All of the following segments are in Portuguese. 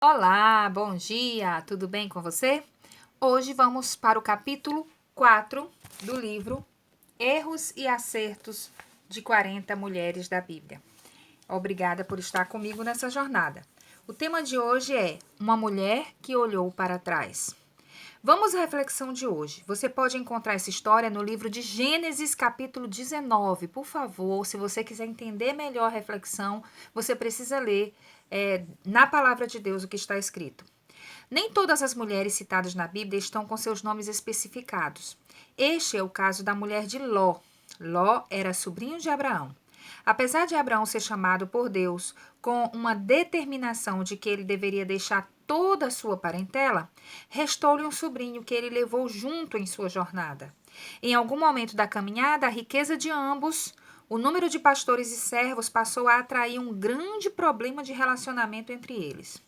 Olá, bom dia, tudo bem com você? Hoje vamos para o capítulo 4 do livro Erros e Acertos de 40 Mulheres da Bíblia. Obrigada por estar comigo nessa jornada. O tema de hoje é Uma Mulher que Olhou para Trás. Vamos à reflexão de hoje. Você pode encontrar essa história no livro de Gênesis, capítulo 19. Por favor, se você quiser entender melhor a reflexão, você precisa ler na palavra de Deus o que está escrito. Nem todas as mulheres citadas na Bíblia estão com seus nomes especificados. Este é o caso da mulher de Ló. Ló era sobrinho de Abraão. Apesar de Abraão ser chamado por Deus com uma determinação de que ele deveria deixar toda a sua parentela, restou-lhe um sobrinho que ele levou junto em sua jornada. Em algum momento da caminhada, a riqueza de ambos, o número de pastores e servos passou a atrair um grande problema de relacionamento entre eles.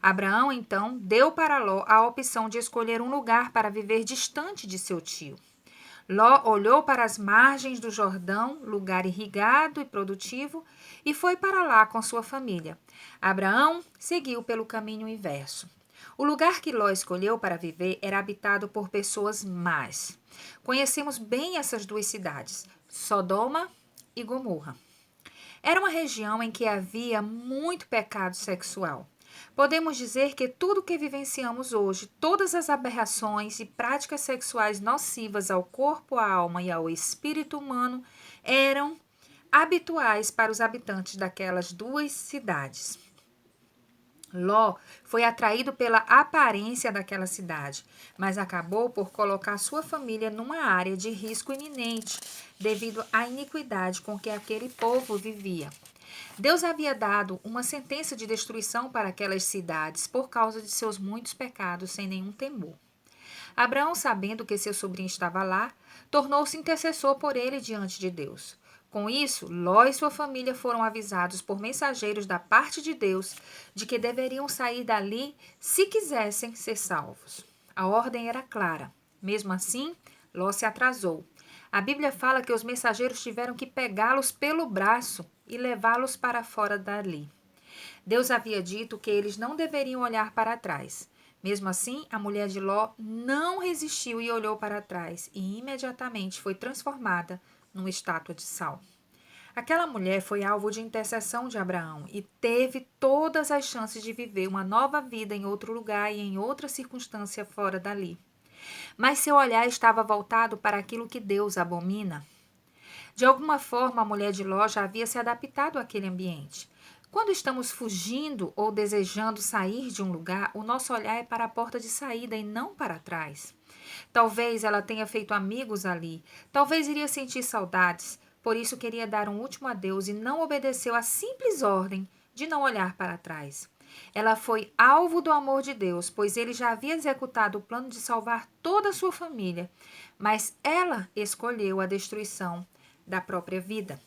Abraão, então, deu para Ló a opção de escolher um lugar para viver distante de seu tio. Ló olhou para as margens do Jordão, lugar irrigado e produtivo, e foi para lá com sua família. Abraão seguiu pelo caminho inverso. O lugar que Ló escolheu para viver era habitado por pessoas más. Conhecemos bem essas duas cidades, Sodoma e Gomorra. Era uma região em que havia muito pecado sexual. Podemos dizer que tudo que vivenciamos hoje, todas as aberrações e práticas sexuais nocivas ao corpo, à alma e ao espírito humano, eram habituais para os habitantes daquelas duas cidades. Ló foi atraído pela aparência daquela cidade, mas acabou por colocar sua família numa área de risco iminente devido à iniquidade com que aquele povo vivia. Deus havia dado uma sentença de destruição para aquelas cidades por causa de seus muitos pecados sem nenhum temor. Abraão, sabendo que seu sobrinho estava lá, tornou-se intercessor por ele diante de Deus. Com isso, Ló e sua família foram avisados por mensageiros da parte de Deus de que deveriam sair dali se quisessem ser salvos. A ordem era clara. Mesmo assim, Ló se atrasou. A Bíblia fala que os mensageiros tiveram que pegá-los pelo braço e levá-los para fora dali. Deus havia dito que eles não deveriam olhar para trás. Mesmo assim, a mulher de Ló não resistiu e olhou para trás, e imediatamente foi transformada numa estátua de sal. Aquela mulher foi alvo de intercessão de Abraão e teve todas as chances de viver uma nova vida em outro lugar e em outra circunstância fora dali. Mas seu olhar estava voltado para aquilo que Deus abomina. De alguma forma, a mulher de Ló já havia se adaptado àquele ambiente. Quando estamos fugindo ou desejando sair de um lugar, o nosso olhar é para a porta de saída e não para trás. Talvez ela tenha feito amigos ali, talvez iria sentir saudades, por isso queria dar um último adeus e não obedeceu à simples ordem de não olhar para trás. Ela foi alvo do amor de Deus, pois ele já havia executado o plano de salvar toda a sua família, mas ela escolheu a destruição da própria vida.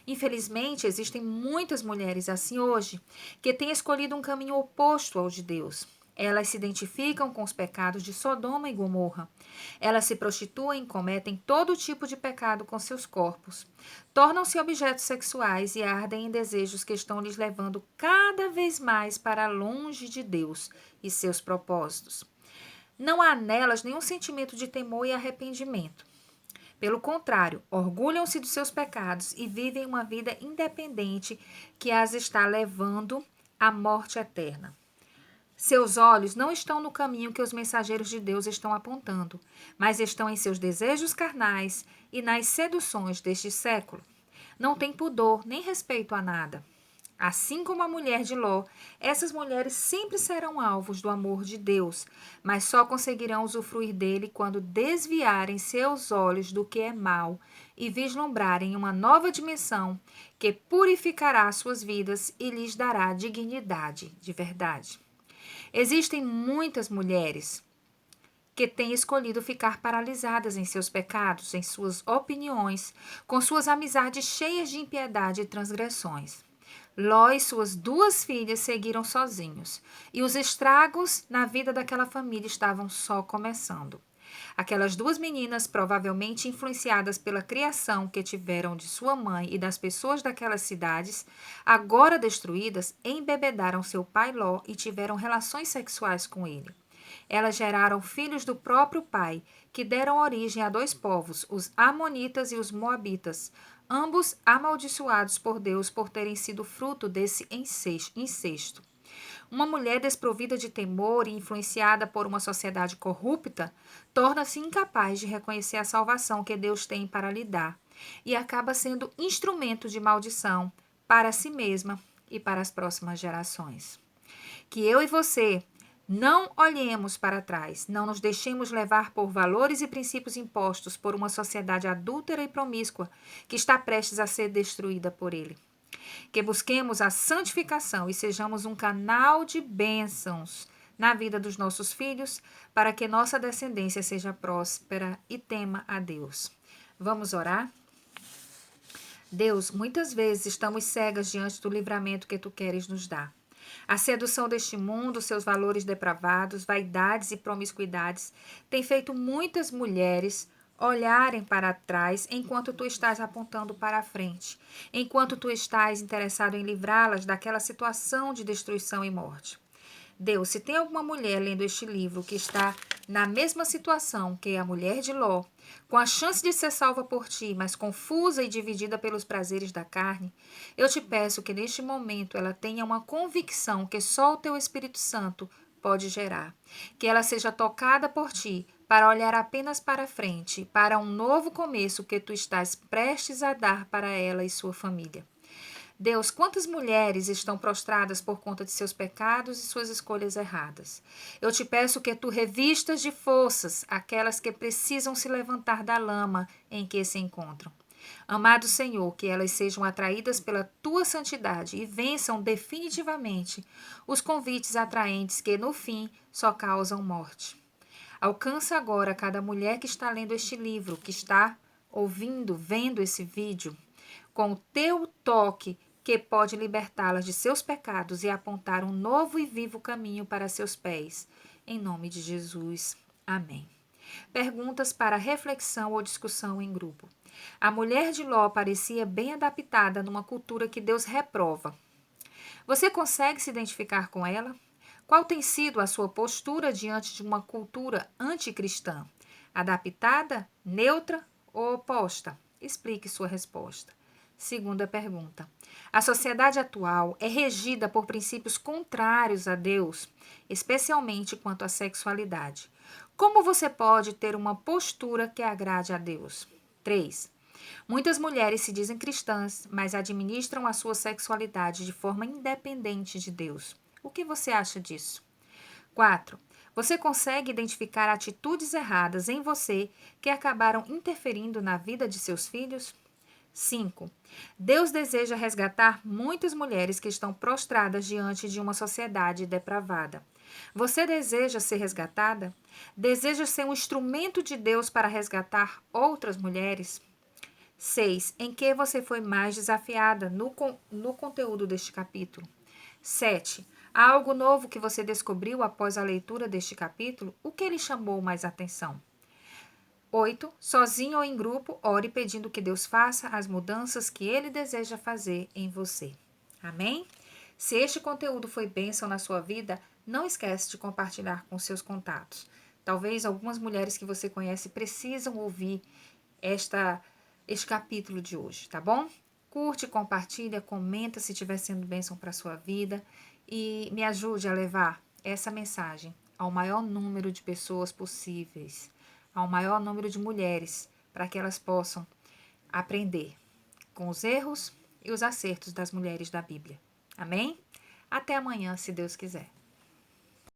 Infelizmente, existem muitas mulheres assim hoje que têm escolhido um caminho oposto ao de Deus. Elas se identificam com os pecados de Sodoma e Gomorra. Elas se prostituem e cometem todo tipo de pecado com seus corpos. Tornam-se objetos sexuais e ardem em desejos que estão lhes levando cada vez mais para longe de Deus e seus propósitos. Não há nelas nenhum sentimento de temor e arrependimento. Pelo contrário, orgulham-se dos seus pecados e vivem uma vida independente que as está levando à morte eterna. Seus olhos não estão no caminho que os mensageiros de Deus estão apontando, mas estão em seus desejos carnais e nas seduções deste século. Não tem pudor nem respeito a nada. Assim como a mulher de Ló, essas mulheres sempre serão alvos do amor de Deus, mas só conseguirão usufruir dele quando desviarem seus olhos do que é mal e vislumbrarem uma nova dimensão que purificará suas vidas e lhes dará dignidade de verdade. Existem muitas mulheres que têm escolhido ficar paralisadas em seus pecados, em suas opiniões, com suas amizades cheias de impiedade e transgressões. Ló e suas duas filhas seguiram sozinhos, e os estragos na vida daquela família estavam só começando. Aquelas duas meninas, provavelmente influenciadas pela criação que tiveram de sua mãe e das pessoas daquelas cidades, agora destruídas, embebedaram seu pai Ló e tiveram relações sexuais com ele. Elas geraram filhos do próprio pai, que deram origem a dois povos, os Amonitas e os Moabitas, ambos amaldiçoados por Deus por terem sido fruto desse incesto. Uma mulher desprovida de temor e influenciada por uma sociedade corrupta torna-se incapaz de reconhecer a salvação que Deus tem para lhe dar e acaba sendo instrumento de maldição para si mesma e para as próximas gerações. Que eu e você não olhemos para trás, não nos deixemos levar por valores e princípios impostos por uma sociedade adúltera e promíscua que está prestes a ser destruída por ele. Que busquemos a santificação e sejamos um canal de bênçãos na vida dos nossos filhos, para que nossa descendência seja próspera e tema a Deus. Vamos orar? Deus, muitas vezes estamos cegas diante do livramento que Tu queres nos dar. A sedução deste mundo, seus valores depravados, vaidades e promiscuidades, tem feito muitas mulheres olharem para trás enquanto tu estás apontando para a frente, enquanto tu estás interessado em livrá-las daquela situação de destruição e morte. Deus, se tem alguma mulher lendo este livro que está na mesma situação que a mulher de Ló, com a chance de ser salva por ti, mas confusa e dividida pelos prazeres da carne, eu te peço que neste momento ela tenha uma convicção que só o teu Espírito Santo pode gerar. Que ela seja tocada por ti para olhar apenas para frente, para um novo começo que tu estás prestes a dar para ela e sua família. Deus, quantas mulheres estão prostradas por conta de seus pecados e suas escolhas erradas? Eu te peço que tu revistas de forças aquelas que precisam se levantar da lama em que se encontram. Amado Senhor, que elas sejam atraídas pela tua santidade e vençam definitivamente os convites atraentes que, no fim, só causam morte. Alcança agora cada mulher que está lendo este livro, que está ouvindo, vendo esse vídeo, com o teu toque que pode libertá-las de seus pecados e apontar um novo e vivo caminho para seus pés. Em nome de Jesus. Amém. Perguntas para reflexão ou discussão em grupo. A mulher de Ló parecia bem adaptada numa cultura que Deus reprova. Você consegue se identificar com ela? Qual tem sido a sua postura diante de uma cultura anticristã? Adaptada, neutra ou oposta? Explique sua resposta. Segunda pergunta. A sociedade atual é regida por princípios contrários a Deus, especialmente quanto à sexualidade. Como você pode ter uma postura que agrade a Deus? 3. Muitas mulheres se dizem cristãs, mas administram a sua sexualidade de forma independente de Deus. O que você acha disso? 4. Você consegue identificar atitudes erradas em você que acabaram interferindo na vida de seus filhos? 5. Deus deseja resgatar muitas mulheres que estão prostradas diante de uma sociedade depravada. Você deseja ser resgatada? Deseja ser um instrumento de Deus para resgatar outras mulheres? 6. Em que você foi mais desafiada no conteúdo deste capítulo? 7. Há algo novo que você descobriu após a leitura deste capítulo? O que lhe chamou mais atenção? 8. Sozinho ou em grupo, ore pedindo que Deus faça as mudanças que Ele deseja fazer em você. Amém? Se este conteúdo foi bênção na sua vida, não esquece de compartilhar com seus contatos. Talvez algumas mulheres que você conhece precisam ouvir este capítulo de hoje, tá bom? Curte, compartilha, comenta se estiver sendo bênção para a sua vida e me ajude a levar essa mensagem ao maior número de pessoas possíveis, ao maior número de mulheres, para que elas possam aprender com os erros e os acertos das mulheres da Bíblia. Amém? Até amanhã, se Deus quiser.